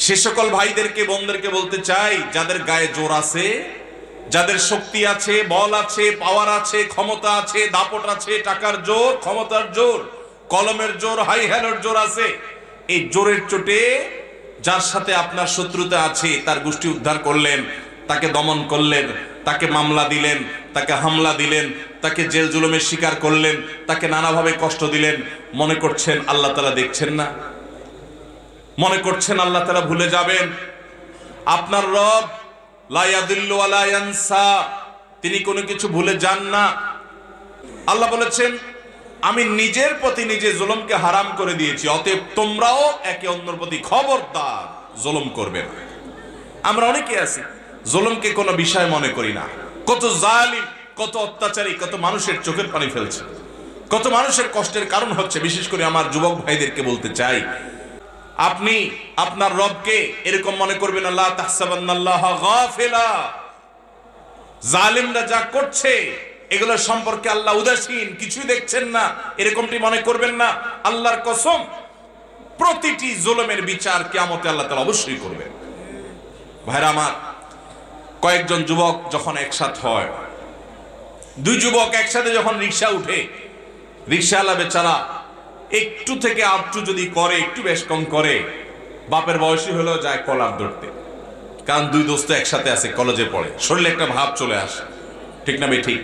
সে সকল ভাইদেরকে বোনদেরকে বলতে চাই, যাদের গায়ে জোর আছে, যাদের শক্তি আছে, বল আছে, পাওয়ার আছে, ক্ষমতা আছে, দাপট আছে, টাকার জোর, ক্ষমতার জোর, কলমের জোর, হাই হ্যালোর জোর আছে, এই জোরের চোটে যার সাথে আপনার শত্রুতা আছে তার গোষ্ঠী উদ্ধার করলেন, তাকে দমন করলেন, তাকে মামলা দিলেন, তাকে হামলা দিলেন, তাকে জেল জুলুমের শিকার করলেন, তাকে নানাভাবে কষ্ট দিলেন। মনে করছেন আল্লাহ তাআলা দেখছেন না? মনে করছেন আল্লাহ তাআলা ভুলে যাবেন? আপনার রব লা ইয়াদিল্লু ওয়া লা ইয়ানসা, তিনি কোনো কিছু ভুলে যান না। আল্লাহ বলেছেন, আমি নিজের প্রতি নিজে জুলুমকে হারাম করে দিয়েছি, অতএব তোমরাও একে অন্যের প্রতি খবরদার জুলুম করবে না। আমরা অনেকে আছি জুলুমকে কোনো বিষয় মনে করি না। কত জালিম, কত অত্যাচারী, কত মানুষের চোখের পানি ফেলছে, কত মানুষের কষ্টের কারণ হচ্ছে। বিশেষ করে আমার যুবক ভাইদেরকে বলতে চাই, আপনি আপনার রবকে এরকম মনে করবেন, লা তাহসাবান্নাল্লাহা গাফিলা, জালিমরা যা করছে এগুলোর সম্পর্কে আল্লাহ উদাসীন, কিছুই দেখছেন না, এরকমটি মনে করবেন না। আল্লাহর কসম, প্রতিটি জুলুমের বিচার কিয়ামতে আল্লাহ তাআলা অবশ্যই করবেন। ভাইরা আমার, কয়েকজন যুবক যখন একসাথে হয়, দুই যুবক একসাথে যখন রিকশা উঠে, রিকশাওয়ালা বেচারা একটু থেকে আধটু যদি করে, একটু বেশ কম করে, বাপের বয়সী হলেও যায় কলার ধরতে। কারণ দুই দোস্ত একসাথে আছে, কলেজে পড়ে, শরীরে একটা ভাব চলে আসে, ঠিক না? ঠিক।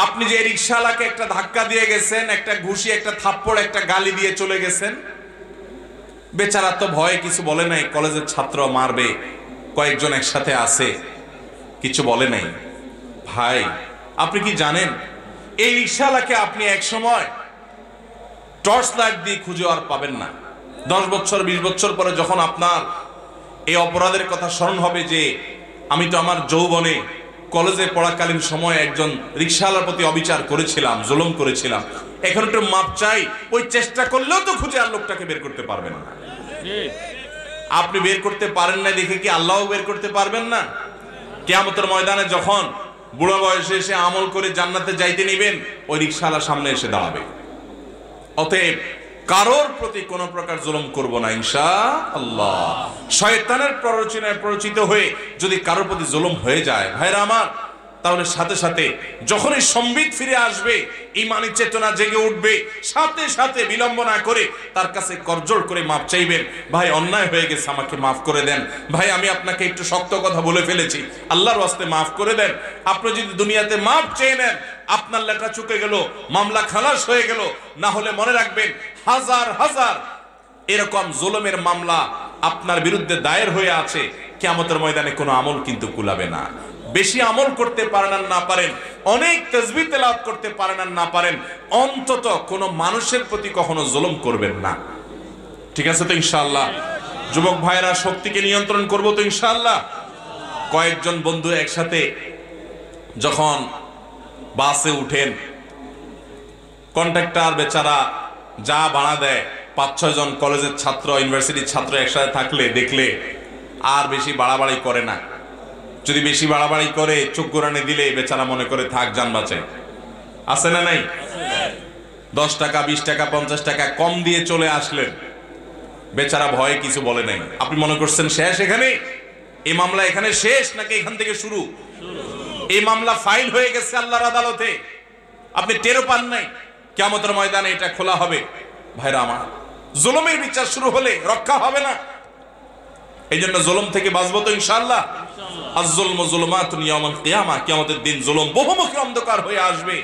আপনি যে রিকশাওয়ালাকে একটা ধাক্কা দিয়ে গেছেন, একটা ঘুষি, একটা থাপ্পড়, একটা গালি দিয়ে চলে গেছেন, বেচারা তো ভয়ে কিছু বলে নাই, কলেজের ছাত্র মারবে, কয়েকজন একসাথে আছে, কিছু বলে নাই। ভাই, আপনি কি জানেন এই রিকশাওয়ালাকে আপনি এক সময় টর্চ লাইট দিয়ে খুঁজে আর পাবেন না। 10 বছর 20 বছর পরে যখন আপনার এই অপরাধের কথা স্মরণ হবে যে আমি তো আমার যৌবনে কলেজে পড়াকালীন সময় একজন রিকশাওয়ালার প্রতি অবিচার করেছিলাম, জুলুম করেছিলাম, এখন একটু মাপ চাই, ওই চেষ্টা করলেও তো খুঁজে আর লোকটাকে বের করতে পারবেন না। আপনি বের করতে পারেন না দেখে কি আল্লাহও বের করতে পারবেন না? কিয়ামতের ময়দানে যখন বুড়া বয়সে এসে আমল করে জান্নাতে যাইতে নিবেন, ওই রিকশাওয়ালার সামনে এসে দাঁড়াবে। অতএব কারোর প্রতি কোন প্রকার জুলুম করব না ইনশাআল্লাহ। শয়তানের প্ররোচনায় প্ররোচিত হয়ে যদি কারোর প্রতি জুলুম হয়ে যায়, ভাইরা আমার, তাহলে সাথে সাথে যখনই সম্বিত ফিরে আসবে, ঈমানি চেতনা জেগে উঠবে, সাথে সাথে বিলম্ব না করে তার কাছে করজোড় করে মাপ চাইবেন, ভাই অন্যায় হয়ে গেছে, আমাকে মাফ করে দেন, ভাই আমি আপনাকে একটু শক্ত কথা বলে ফেলেছি, আল্লাহর ওয়াস্তে মাফ করে দেন। আপনি যদি দুনিয়াতে মাপ চেয়ে নেন, আপনার লেখা চুকে গেল, মামলা খালাস হয়ে গেল। না হলে মনে রাখবেন, হাজার হাজার এরকম জুলুমের মামলা আপনার বিরুদ্ধে দায়ের হয়ে আছে, কিয়ামতের ময়দানে কোনো আমল কিন্তু কুলাবে না। বেশি আমল করতে পারেন আর না পারেন, অনেক তাসবিহ তেলাওয়াত করতে পারেন আর না পারেন, অন্তত কোনো মানুষের প্রতি কখনো জুলুম করবেন না। ঠিক আছে তো ইনশাআল্লাহ? যুবক ভাইরা, শক্তিকে নিয়ন্ত্রণ করব তো ইনশাআল্লাহ? কয়েকজন বন্ধু একসাথে যখন বাসে উঠেন, কন্ট্রাক্টর বেচারা যা ভাড়া দেয়, 5-6 জন কলেজের ছাত্র, ইউনিভার্সিটির ছাত্র একসাথে থাকলে দেখলে আর বেশি বাড়াবাড়ি করে না। যদি বেশি বাড়াবাড়ি করে, চোখ গোরানি দিলে বেচারা মনে করে থাক, জান বাঁচে। আছে না নাই? 10 টাকা 20 টাকা 50 টাকা কম দিয়ে চলে আসলেন, বেচারা ভয়ে কিছু বলে নাই। আপনি মনে করছেন শেষ এখানে, এই মামলা এখানে শেষ, নাকি এখান থেকে শুরু? এই মামলা ফাইল হয়ে গেছে আল্লাহর আদালতে, আপনি টেরও পান নাই। কিয়ামতের ময়দানে এটা খোলা হবে। ভাইরা আমার, জুলুমের বিচার শুরু হলে রক্ষা হবে না। এই জন্য জুলুম থেকে বাঁচবো তো ইনশাআল্লাহ। আয-যুলমু যুলুমাতুন ইয়াওমাল কিয়ামা, কিয়ামতের দিন জুলুম বহুমুখী অন্ধকার হয়ে আসবে।